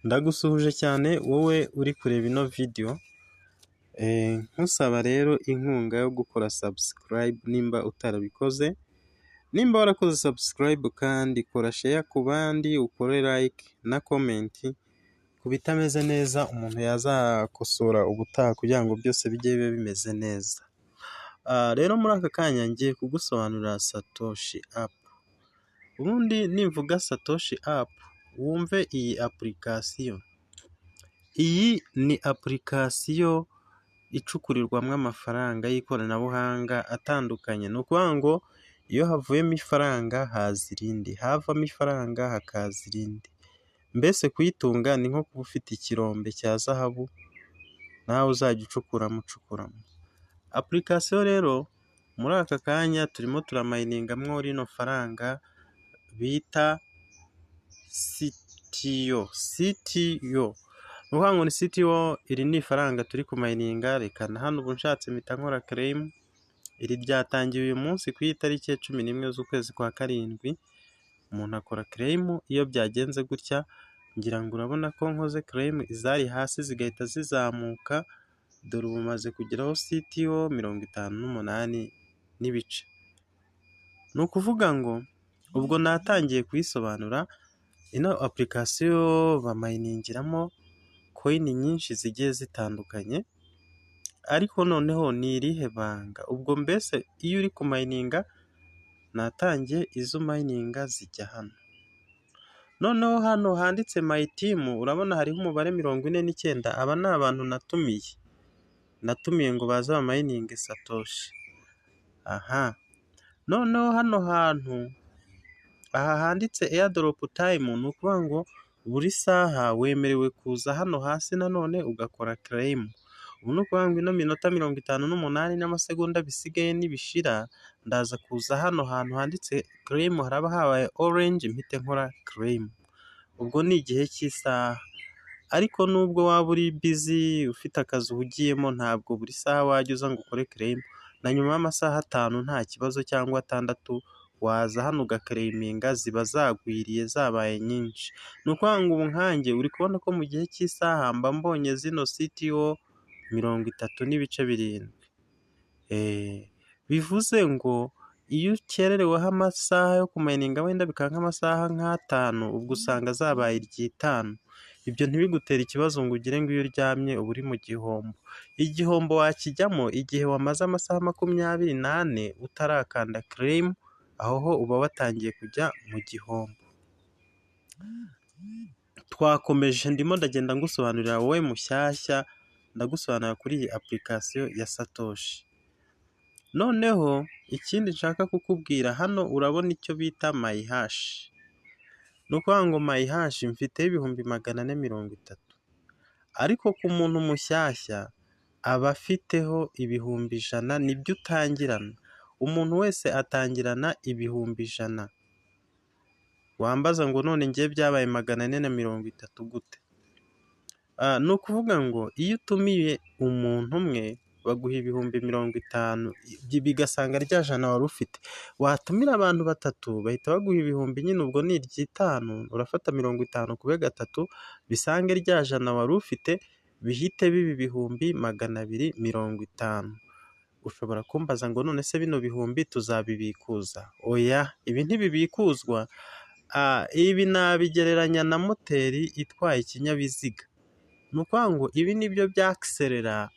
Ndagusuhuje cyane wowe uri kureba ino video, nkusaba rero inkunga yo gukora subscribe nimba utarabikoze, nimba warakoze subscribe kandi kora share ku bandi, ukore like na comment ku bitameze neza umuntu yazakosora ubutaha kugira ngo byose bijye bibe bimeze neza. Rero muri aka kanya ngiye kugusobanurira Satoshi app. Ubundi nivuga Satoshi app wumve iyi application. Iyi ni application icukurirwamo amafaranga y'ikoranabuhanga atandukanye. Ni ukuvuga ngo iyo havuyemo ifaranga haza irindi, havamo ifaranga hakaza irindi. Mbese kuyitunga ni nko kuba ufite ikirombe cya zahabu nawe uzajya ucukuramo. Application rero muri aka kanya turimo turamayiningamwo rino faranga bita CTO. Ni ukuvuga ngo ni CTO, iri ni ifaranga turi kumayininga. Reka na hano ubu nshatse mpita nkora claim. Iri ryatangiye uyu munsi ku itariki ya 11 z'ukwezi kwa karindwi. Umuntu akora claim iyo byagenze gutya, ngira ngo urabona ko nkoze claim izari hasi zigahita zizamuka, dore ubu maze kugeraho CTO 58 n'ibice. Ni ukuvuga ngo ubwo natangiye kuyisobanura, ino application bamayiningiramo coin nyinshi zigiye zitandukanye, ariko noneho ni irihe banga? Ubwo mbese iyo uri kumayininga natangiye izo mayininga zijya hano. Noneho hano handitse my team, urabona hariho umubare 49. Aba ni abantu natumiye ngo baze bamayininge Satoshi. Noneho hano hantu aha handitse airdrop time, ni ukuvuga ngo buri saha wemerewe kuza hano hasi nanone ugakora claim. Ubu ni ukuvuga ngo ino minota 58 n'amasegonda bisigaye nibishira, ndaza kuza hano hantu handitse claim, haraba habaye orange, mpite nkora claim. Ubwo ni igihe cy'isaha. Ariko nubwo waba uri busy ufite akazi uhugiyemo, ntabwo buri saha wajya uza ngo ukore claim. Na nyuma y'amasaha 5 nta kibazo cyangwa 6 waza hano ugaclaiminga, ziba zagwiriye zabaye nyinshi. Ni ukuvuga ngo ubu nkanjye uri kubona ko mu gihe cy'isaha mba mbonye zino CTO 30.7. Bivuze ngo iyo ukerereweho amasaha yo kumayininga wenda bikaba nk'amasaha 5, ubwo usanga zabaye 5. Ibyo ntibigutere ikibazo ngo ugire ngo iyo uryamye uba uri mu gihombo. Igihombo wakijyamo igihe wamaze amasaha 24 utarakanda claim, aho ho uba watangiye kujya mu gihombo. Twakomeje, ndimo ndagenda ngusobanurira wowe mushyashya, ndagusobanurira kuri iyi application ya Satoshi. Noneho ikindi nshaka kukubwira, hano urabona icyo bita my hash. Ni ukuvuga ngo my hash mfiteho 430. Ariko ku muntu mushyashya aba afiteho 100,000, nibyo utangirana. Umuntu wese atangirana 100,000. Wambaza ngo none ngiye byabaye 430 gute? Ni ukuvuga ngo iyo utumiye umuntu umwe baguha 50,000, bigasanga rya jana wari ufite. Watumira abantu 3 bahita baguha 1,000 nyine, ubwo ni 5, urafata 50 kube 3 bisange rya jana wari ufite, bihite biba 250. Ushobora kumbaza ngo none se bino 1,000 tuzabibikuza? Oya, ibi ntibibikuzwa. Ibi nabigereranya na moteri itwaye ikinyabiziga. Ni ukuvuga ngo ibi nibyo byakserera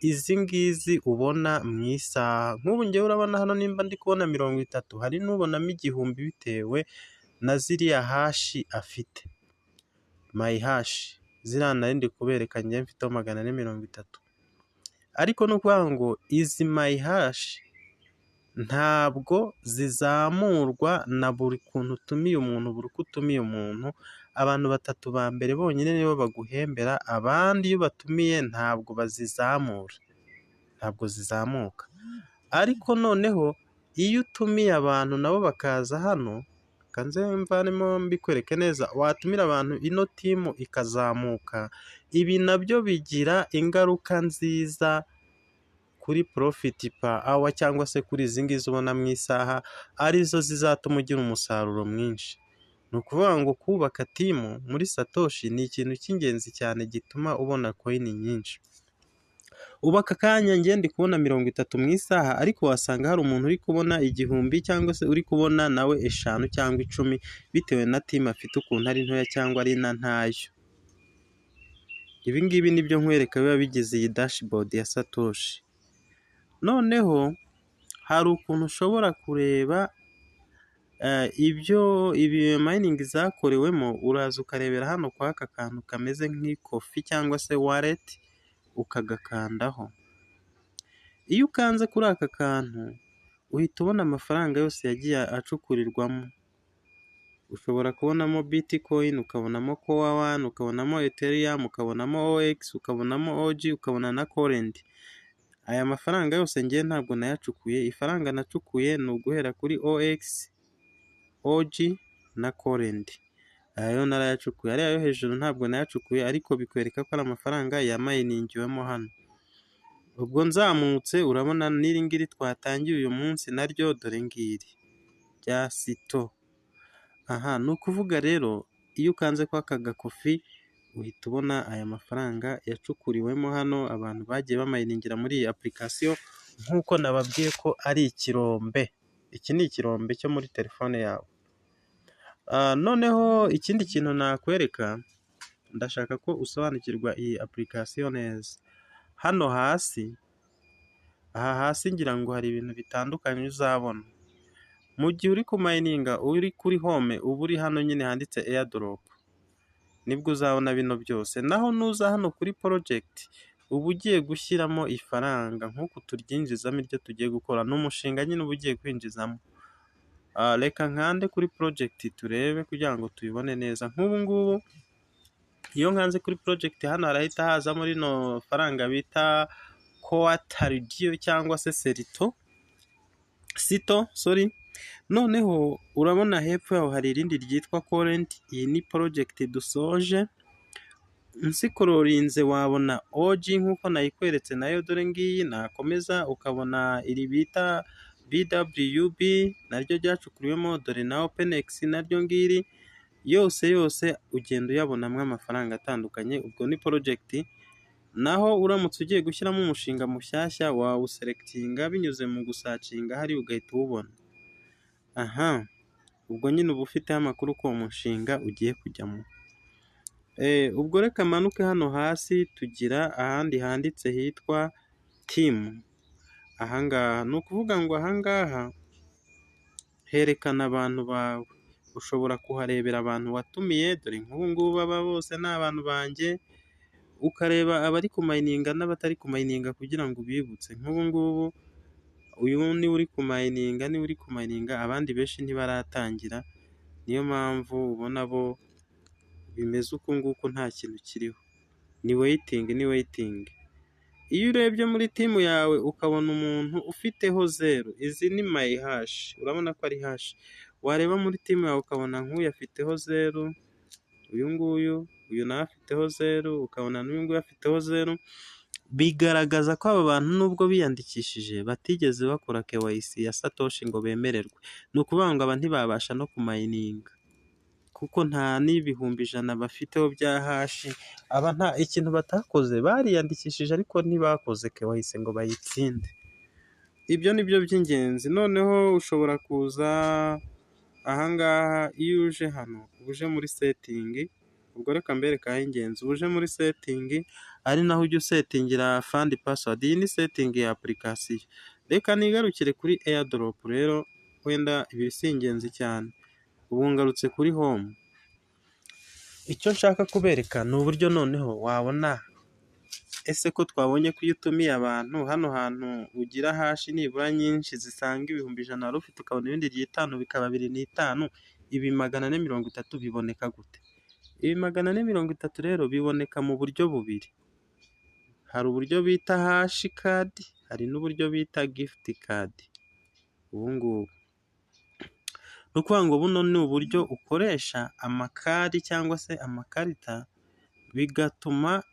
izi ngizi ubona mu isaha. Nk'ubu ngewe urabona hano nimba ndi kubona 30, hari n'ubonamo 1,000 bitewe na ziriya hashi afite. My hash ziriya nari ndi kubereka ngewe mfiteho 430. Ariko ni ukuvuga ngo izi my hash ntabwo zizamurwa na buri kuntu utumiye umuntu, buri uko utumiye umuntu. Abantu 3 ba mbere bonyine nibo baguhembera, abandi iyo batumiye ntabwo bazizamura, ntabwo zizamuka. Ariko noneho iyo utumiye abantu nabo bakaza hano, kanze mvanemo mbikwereke neza, watumira abantu ino team ikazamuka, ibi nabyo bigira ingaruka nziza kuri profit per hour cyangwa se kuri izi ngizi ubona mu isaha, arizo zizatuma ugira umusaruro mwinshi. Ni ukuvuga ngo kubaka timu muri Satoshi ni ikintu cy'ingenzi cyane gituma ubona koini nyinshi. Ubu aka kanya njye ndi kubona 30 mu isaha, ariko wasanga hari umuntu uri kubona 1000 cyangwa se uri kubona nawe 5 cyangwa 10 bitewe na timu afite ukuntu ari ntoya cyangwa ari na ntayo. Ibi ngibi nibyo nkwereka biba bigize iyi dashboard ya Satoshi. Noneho hari ukuntu ushobora kureba ibyo mining zakorewemo, uraza ukarebera hano kwa aka kantu kameze nk'ikofi cyangwa se wallet ukagakandaho. Iyo ukanze kuri aka kantu uhita ubona amafaranga yose yagiye acukurirwamo. Ushobora kubonamo Bitcoin, ukabonamo Core 1, ukabonamo Ethereum, ukabonamo OX, ukabonamo OG, ukabona na Current. Aya mafaranga yose ngiye ntabwo nayacukuye. Ifaranga nacukuye ni uguhera kuri OX, OG na Current. Aya yo narayacukuye. Ariya yo hejuru ntabwo nayacukuye, ariko bikwereka ko ari amafaranga ya miningiwemo hano. Ubwo nzamutse urabona n'iri ngiri twatangiye uyu munsi naryo dore ngiri rya Sito. Aha ni ukuvuga rero iyo ukanze kwa aka gakofi uhita ubona aya mafaranga yacukuriwemo hano, abantu bagiye bamayiningira muri iyi application nk'uko nababwiye ko ari ikirombe. Iki ni ikirombe cyo muri telefone yawe. Noneho ikindi kintu nakwereka, ndashaka ko usobanukirwa iyi application neza. Hano hasi, aha hasi ngira ngo hari ibintu bitandukanye uzabona. Mu gihe uri kumayininga uri kuri home, uba uri hano nyine handitse airdrop, nibwo uzabona bino byose. Naho nuza hano kuri project, uba ugiye gushyiramo ifaranga nk'uko turyinjizamo iryo tugiye gukora. N'umushinga nyine uba ugiye kwinjizamo. Reka nkande kuri project turebe kugira ngo tubibone neza. Nk'ubu ngubu iyo nkanze kuri project hano harahita hazamo rino faranga bita Coataridio cyangwa se Sito, sorry. Noneho urabona hepfo yaho hari irindi ryitwa Current. Iyi ni project dusoje. Nsikororinze wabona OG nk'uko nayikweretse nayo dore ngiyi. Nakomeza ukabona iri bita BWB naryo ryacukuriwemo, dore na OpenX naryo ngiri. Yose ugenda uyabonamo amafaranga atandukanye. Ubwo ni project. Naho uramutse ugiye gushyiramo umushinga mushyashya wawuselectinga binyuze mu gusacinga hari ugahita uwubona. Aha, ubwo nyine uba ufite amakuru ko uwo mushinga ugiye kujyamo. Ubwo reka manuke hano hasi, tugira ahandi handitse hitwa team. Ahangaha ni ukuvuga ngo ahangaha herekana abantu bawe. Ushobora kuharebera abantu watumiye, dore nk'ubu ngubu aba bose ni abantu banjye. Ukareba abari kumayininga n'abatari kumayininga kugira ngo ubibutse. Nk'ubu ngubu uyu ni uri kumayininga, abandi benshi ntibaratangira. Niyo mpamvu ubona bo bimeze uku nguku nta kintu kiriho. Ni waiting. Iyo urebye muri timu yawe ukabona umuntu ufiteho 0, izi ni my hash. Urabona ko ari hash. Wareba muri timu yawe ukabona nk'uyu afiteho 0, uyu nawe afiteho 0, ukabona n'uyu nguyu afiteho 0. Bigaragaza ko aba bantu nubwo biyandikishije batigeze bakora KYC ya Satoshi ngo bemererwe. Ni ukuvuga ngo aba ntibabasha no kumayininga kuko nta n'ibihumbi 100 bafiteho bya hashi. Aba nta ikintu batakoze, bariyandikishije ariko ntibakoze KYC ngo bayitsinde. Ibyo nibyo by'ingenzi. Noneho ushobora kuza ahangaha. Iyo uje hano uje muri setting, ubwo reka mbereka aho ingenzi. Uje muri setting ari naho ujya usetingira fund password. Iyi ni setting ya application. Reka nigarukire kuri airdrop rero, wenda ibi si ingenzi cyane. Ubu ngarutse kuri home. Icyo nshaka kubereka ni uburyo noneho wabona ese ko twabonye ko iyo utumiye abantu hano hantu ugira hashi nibura nyinshi zisanga ibihumbi 100 wari ufite, ukabona ibindi 5 bikaba 25, ibi 430 biboneka gute? Ibi 430 rero biboneka mu buryo bubiri. Hari uburyo bita hash card, hari n'uburyo bita gift card. Ubu ngubu ni ukuvuga ngo buno ni uburyo ukoresha amakadi cyangwa se amakarita, bigatuma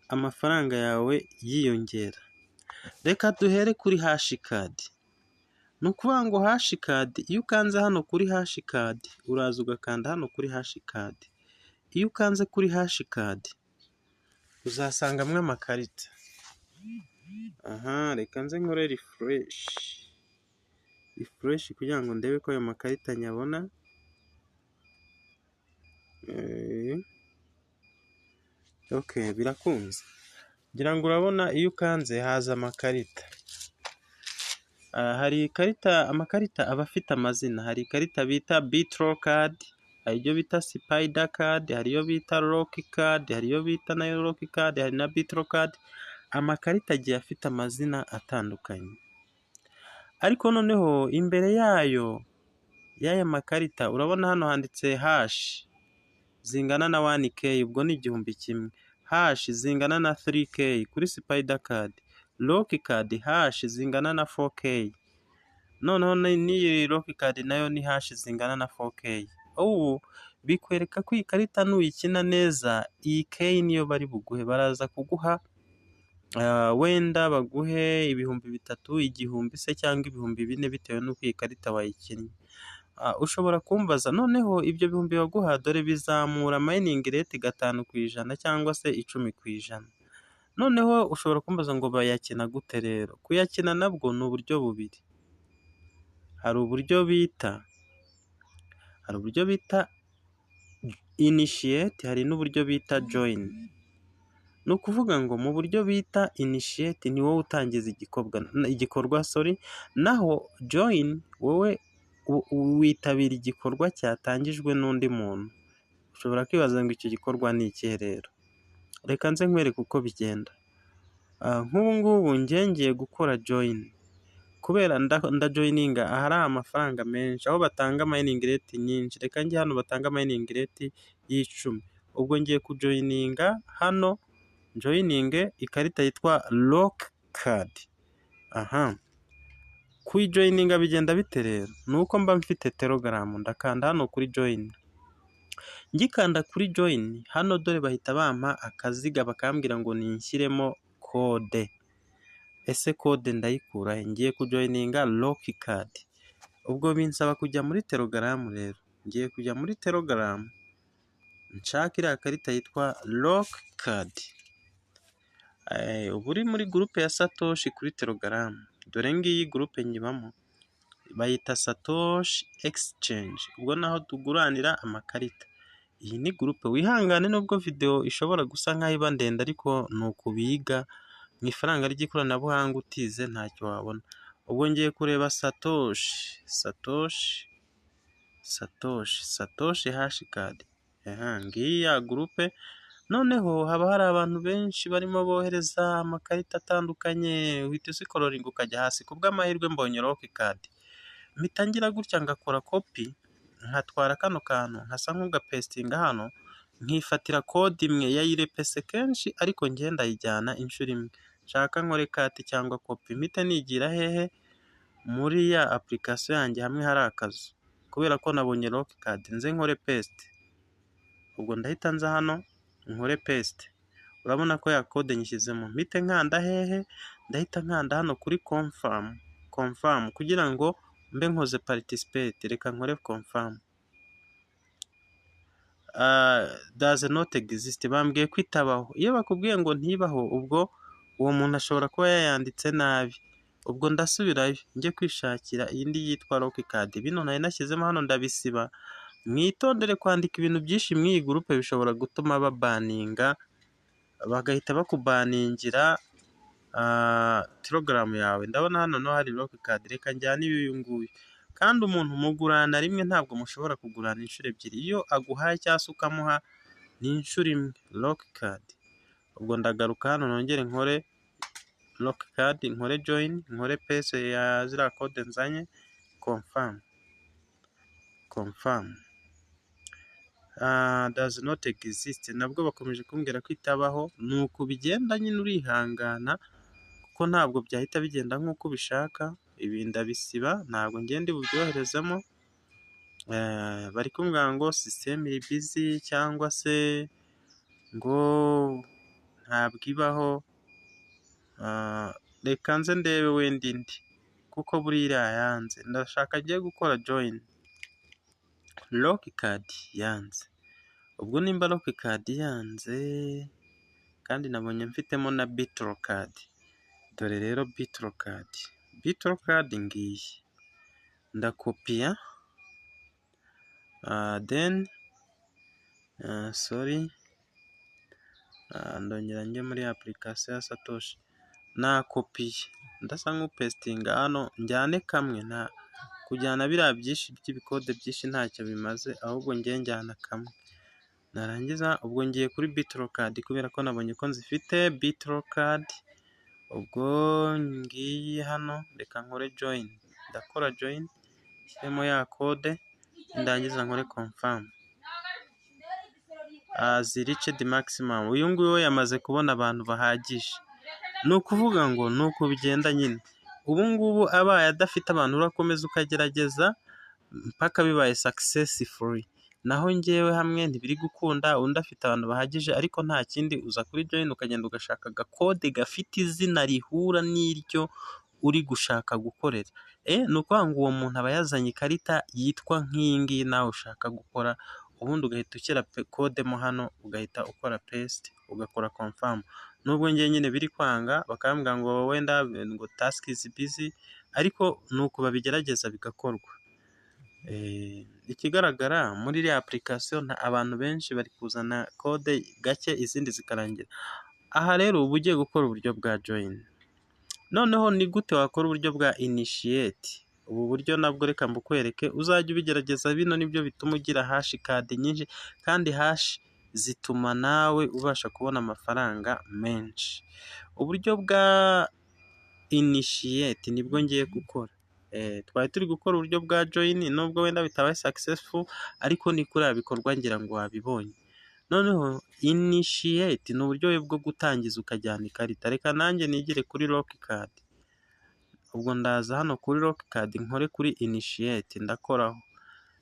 amafaranga yawe yiyongera. Reka duhere kuri hash card. ni ukuvuga ngo hashikadi, iyo ukanze hano kuri hashikadi uraza ugakanda hano kuri hashikadi, iyo ukanze kuri hashikadi uzasangamo amakarita. Aha, reka nze nkore refresh kugira ngo ndebe ko ayo makarita nyabona. Okay, birakunze. Ngira ngo urabona iyo ukanze haza amakarita. Hari amakarita aba afite amazina. Hari ikarita bita Bitro card, hari iyo bita Spider card, hari iyo bita Rock card, hari iyo bita nayo Rock card, hari na Bitro card. Amakarita agiye afite amazina atandukanye. Ariko noneho imbere y'aya makarita urabona hano handitse hash zingana na 1K, ubwo ni 1,000. Hash zingana na 3K kuri Spider card. Rock card hash zingana na 4K. Noneho n'iyi Rock card nayo ni hash zingana na 4K. Ubu bikwereka ko iyi karita nuyikina neza, iyi K niyo bari buguhe. Baraza kuguha wenda baguhe 3,000, 1,000 se cyangwa 4,000 bitewe n'uko iyi karita wayikinnye. Ushobora kumbaza noneho ibyo bihumbi baguha dore bizamura mining rate 5% cyangwa se 10%. Noneho ushobora kumbaza ngo bayakina gute rero? Kuyakina nabwo ni uburyo bubiri. Hari uburyo bita initiate, hari n'uburyo bita join. Ni ukuvuga ngo mu buryo bita initiate ni wowe utangiza igikorwa, naho join wowe witabira igikorwa cyatangijwe n'undi muntu. Ushobora kwibaza ngo icyo gikorwa ni ikihe rero? Reka nze nkwereke uko bigenda. Nk'ubu ngubu ngiye gukora join, kubera ndajoininga ahari amafaranga menshi, aho batanga mining rate nyinshi. Reka njye hano batanga mining rate y'10. Ubwo ngiye kujoininga hano, joininge ikarita yitwa Rock card. Aha, kuyijoininga bigenda bite rero? Nuko mba mfite Telegram, ndakanda hano kuri join. Ngikanda kuri join hano dore bahita bampa akaziga bakambwira ngo ninshyiremo code. Ese code ndayikura he? Ngiye kujoininga Rock card. Ubwo binsaba kujya muri Telegram rero. Ngiye kujya muri Telegram nshaka iriya karita yitwa Rock card. Ubu uri muri groupe ya Satoshi kuri Telegram. Dore ngiyi groupe nyibamo, bayita Satoshi Exchange. Ubwo naho tuguranira amakarita. Iyi ni groupe, wihangane nubwo video ishobora gusa nkaho iba ndende, ariko ni ukubiga mu ifaranga ry'ikoranabuhanga, utize ntacyo wabona. Ubwo ngiye kureba Satoshi hashcard. Ngiyi ya groupe. Noneho haba hari abantu benshi barimo bohereza amakarita atandukanye. Uhita usikororinga ukajya hasi. Kubw'amahirwe mbonye Rock card. Mitangira gutya ngakora copy, nkatwara kano kantu nkasa nk'ugapestinga hano, nkifatira code imwe yayirepese kenshi, ariko ngenda yijyana inshuro imwe. Nshaka nkore kati cyangwa copy, mpita nigira hehe? Muri ya application yanjye hamwe hari akazu. Kubera ko nabonye Rock card, nze nkore paste. Ubwo ndahita nza hano nkore paste. Urabona ko ya code nyishyizemo. Mpite nkanda hehe? Ndahita nkanda hano kuri confirm kugira ngo mbe nkoze participate. Reka nkore confirm. Does not exist. Bambwiye kwitabaho. Iyo bakubwiye ngo ntibaho, ubwo uwo muntu ashobora kuba yayanditse nabi. Ubwo ndasubirayo njye kwishakira iyindi yitwa Rock card. Bino nari nashyizemo hano ndabisiba. Mwitondere kwandika ibintu byinshi mw'iyi groupe bishobora gutuma babaninga, bagahita bakubaningira Telegram yawe. Ndabona hano no hari Rock card. Reka njyane uyu nguyu. Kandi umuntu mugurana rimwe, ntabwo mushobora kugurana inshuro ebyiri. Iyo aguhaye cyangwa se ukamuha ni inshuro imwe. Rock card. Ubwo ndagaruka hano nongere nkore Rock card, nkore join, nkore paste ya ziriya code nzanye, confirm. Does not exist. Nabwo bakomeje kumbwira kwitabaho. Nuko bigenda nyine, urihangana kuko ntabwo byahita bigenda nk'uko ubishaka. Ibi ndabisiba, ntabwo ngende bubyoherezemo. Bari kumbwira ngo system iri busy cyangwa se ngo ntabwo ibaho. Reka nze ndebe wenda indi kuko buriya yanze, ndashaka agiye gukora join, lock card yanze. Ubwo nimba lock card yanze kandi nabonye mfitemo na bitro card, dore rero bitro card ngiyi, ndakopiya then ndongera njye muri application ya Satoshi, nakopiye ndasa nk'upestinga hano, njyane kamwe, nta kujyana biriya byinshi by'ibikode byinshi ntacyo bimaze, ahubwo ngiye njyana kamwe. Narangiza ubwo ngiye kuri bitro card kubera ko nabonye ko nzifite bitro card. Ubwo ngiye hano, reka nkore join, ndakora join, nshyiremo ya code, ndangiza nkore confirm. Reached maximum, uyu nguyu we yamaze kubona abantu bahagije. Ni ukuvuga ngo ni uko bigenda nyine. Ubu ngubu abaye adafite abantu, urakomeza ukagerageza mpaka bibaye successful. Naho njyewe hamwe ntibiri gukunda, undi afite abantu bahagije, ariko nta kindi, uza kuri join ukagenda ugashaka agakode gafite izina rihura n'iryo uri gushaka gukorera. Ni ukuvuga ngo uwo muntu aba yazanye ikarita yitwa nk'iyi ngiyi nawe ushaka gukora, ubundi ugahita ushyira kode mo hano, ugahita ukora paste, ugakora confirm. Nubwo njye nyine biri kwanga, bakambwira ngo wenda ngo task is busy, ariko nuko babigerageza bigakorwa. Ikigaragara muri iriya application abantu benshi bari kuzana kode gake, izindi zikarangira. Aha rero uba ugiye gukora uburyo bwa join. Noneho ni gute wakora uburyo bwa initiate? Ubu buryo nabwo reka mbukwereke, uzajya ubigerageza, bino nibyo bituma ugira hash card nyinshi, kandi hash zituma nawe ubasha kubona amafaranga menshi. Uburyo bwa initiate nibwo ngiye gukora. Twari turi gukora uburyo bwa join, nubwo wenda bitabaye successful, ariko ni kuriya bikorwa, ngira ngo wabibonye. Noneho initiate ni uburyo bwo gutangiza ukajyana ikarita. Reka nanjye nigire kuri lock card. Ubwo ndaza hano kuri lock card, nkore kuri initiate, ndakoraho.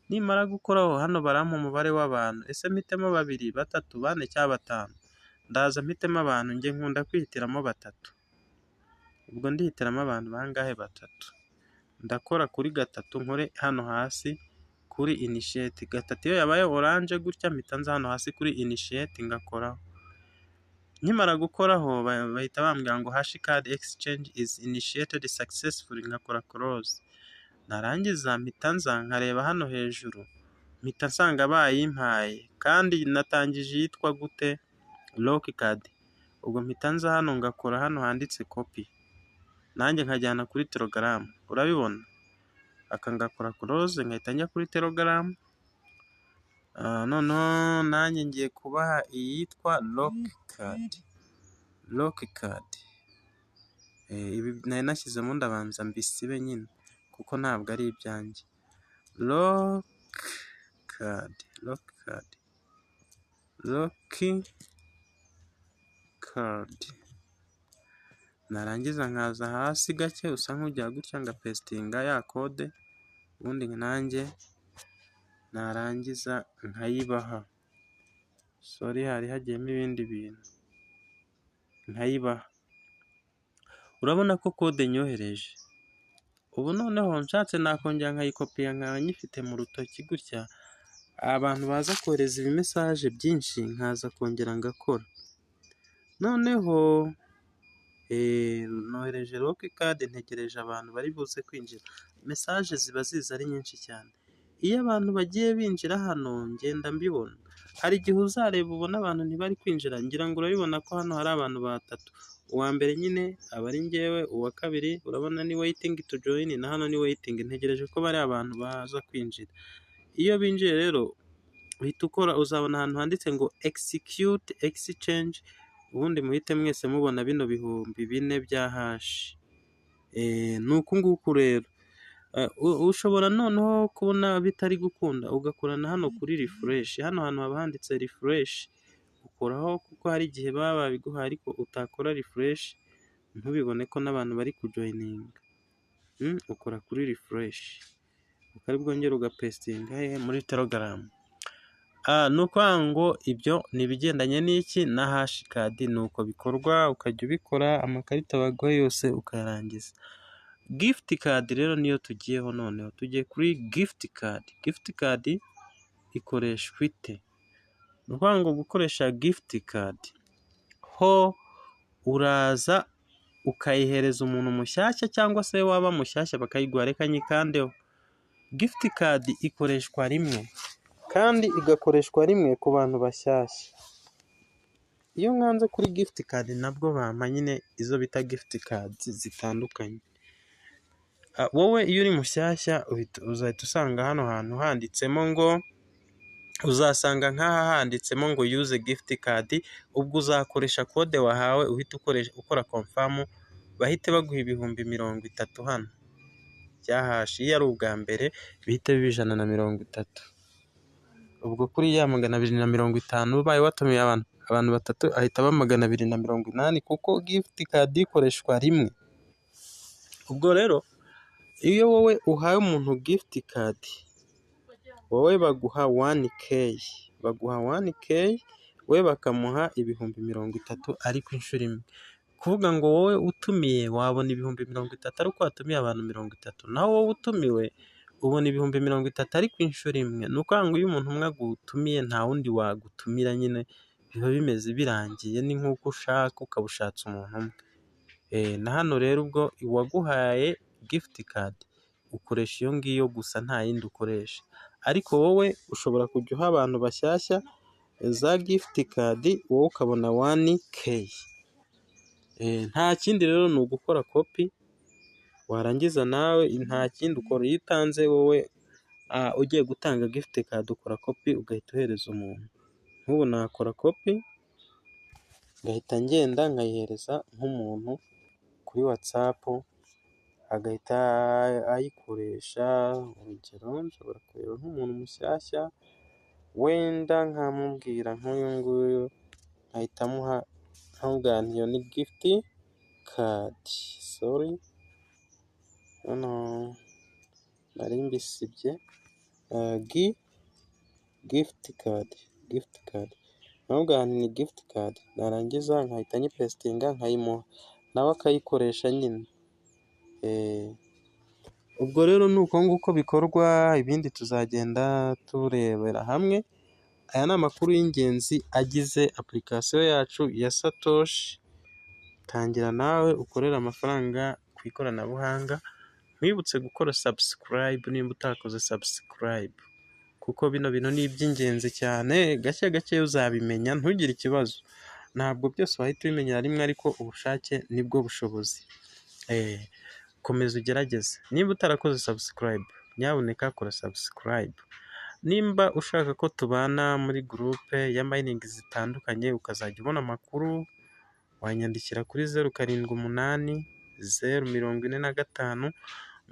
Nimara gukoraho hano barampa umubare w'abantu, ese mpitemo 2, 3, 4 cyangwa 5. Ndaza mpitemo abantu, njye nkunda kwihitiramo 3. Ubwo ndihitiramo abantu bangahe? 3. Ndakora kuri 3, nkore hano hasi kuri initiate. 3 iyo yabaye orange gutya, mpita nza hano hasi kuri initiate ngakoraho. Nkimara gukoraho bahita bambwira ngo hash card exchange is initiated successfully, ngakora close. Narangiza mpita nza nkareba hano hejuru, mpita nsanga bayimpaye, kandi natangije yitwa gute? Lock card. Ubwo mpita nza hano ngakora hano handitse copy, nanjye nkajyana kuri Telegram. Urabibona? Aka ngakora close, nkahita njya kuri Telegram. Noneho nanjye ngiye kubaha iyitwa lock card. Ibi nari nashyizemo ndabanza mbisibe nyine, kuko ntabwo ari ibyanjye. Lock card. Narangiza nkaza hasi gake, usa nk'ujya gutya, ngapestinga ya code, ubundi nanjye narangiza nkayibaha. Hari hagiyemo ibindi bintu, nkayibaha. Urabona ko code nyohereje. Ubu noneho nshatse nakongera nkayikopiya, nkaba nyifite mu rutoki gutya, abantu baza kohereza ibimesaje byinshi, nkaza kongera ngakora. Noneho nohereje lock card, ntegereje abantu bari buze kwinjira. Message ziba ziza ari nyinshi cyane. Iyo abantu bagiye binjira hano, ngenda mbibona. Hari igihe uzareba ubona abantu ntibari kwinjira, ngira ngo urabibona ko hano hari abantu 3. Uwa mbere nyine aba ari njyewe, uwa kabiri urabona ni waiting to join, na hano ni waiting, ntegereje ko bari abantu baza kwinjira. Iyo binjiye rero uhita ukora, uzabona ahantu handitse ngo execute exchange, ubundi muhite mwese mubona bino 4,000 bya hash. Nuko nguko rero. Ushobora noneho kubona bitari gukunda, ugakorana hano kuri refresh. Hano hantu haba handitse refresh, ukoraho kuko hari igihe baba babiguha, ariko utakora refresh ntubibone ko n'abantu bari kujoininga. Ukora kuri refresh, ukari bwongere ugapestinga muri Telegram. Ni ukuvuga ngo ibyo ni ibigendanye n'iki na hash card. Ni uko bikorwa, ukajya ubikora, amakarita baguha yose ukayarangiza. gift card rero niyo tugiyeho noneho, tugiye kuri gift card. Gift card ikoreshwa ite? Ni ukuvuga ngo gukoresha gift card ho uraza ukayihereza umuntu mushyashya cyangwa se waba mushyashya bakayiguha. Reka nyikandeho. Gift card ikoreshwa rimwe kandi igakoreshwa rimwe ku bantu bashyashya. Iyo nkanze kuri gift card nabwo bampa nyine izo bita gift cards zitandukanye. Wowe iyo uri mushyashya uzahita usanga hano hantu handitsemo ngo, uzasanga nk'aha handitsemo ngo use gift card, ubwo uzakoresha kode wahawe uhita ukora confirm, bahite baguha ibihumbi 30 hano byahashi. Iyo ari ubwa mbere bihite biba 130. Ubwo kuri ya 250 ubaye watumiye abantu batatu ahita aba 280 kuko gift card ikoreshwa rimwe. Ubwo rero iyo wowe uhaye umuntu gift card, wowe baguha 1k, we bakamuha ibihumbi 30 ariko inshuro imwe. Kuvuga ngo wowe utumiye wabona ibihumbi 30 ariko watumiye abantu 30, naho wowe utumiwe ubona ibihumbi 30 ariko inshuro imwe. Ni ukuvuga ngo iyo umuntu umwe agutumiye nta wundi wagutumira, nyine biba bimeze birangiye, ni nk'uko ushaka ukaba ushatse umuntu umwe. Na hano rero ubwo uwaguhaye gift card ukoresha iyo ngiyo gusa, nta yindi ukoresha. Ariko wowe ushobora kujya uha abantu bashyashya za gift card, wowe ukabona 1k. Nta kindi rero ni ugukora kopi, warangiza nawe nta kindi ukora. Iyo utanze wowe ugiye gutanga gift card ukora kopi ugahita uhereza umuntu. Nk'ubu nakora kopi ngahita ngenda nkayihereza nk'umuntu kuri WhatsApp agahita ayikoresha. Urugero nshobora kureba nk'umuntu mushyashya wenda nkamubwira nk'uyu nguyu, nkahita muha nkambwira nti iyo ni gift card. Sorry, hano nari mbisibye. Gift card nkambwira nti ni gift card, narangiza nkahita nyipestinga nkayimuha nawe akayikoresha nyine. Ubwo rero ni uko nguko bikorwa, ibindi tuzagenda turebera hamwe. Aya ni amakuru y'ingenzi agize application yacu ya Satoshi. Tangira nawe ukorera amafaranga ku ikoranabuhanga. Mwibutse gukora subscribe nimba utakoze subscribe, kuko bino bintu ni iby'ingenzi cyane. Gake gake uzabimenya, ntugire ikibazo. Ntabwo byose wahita ubimenyera rimwe, ariko ubushake nibwo bushobozi. Komeza ugerageze. Nimba utarakoze subscribe, nyabuneka kora subscribe. Nimba ushaka ko tubana muri groupe ya mining zitandukanye ukazajya ubona amakuru, wanyandikira kuri 078 045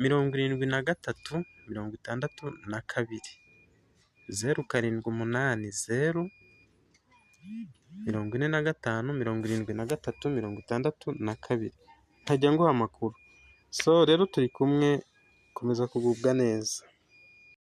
73 62, 078 045 73 62, nkajya nguha amakuru. So rero turi kumwe, komeza kugubwa neza.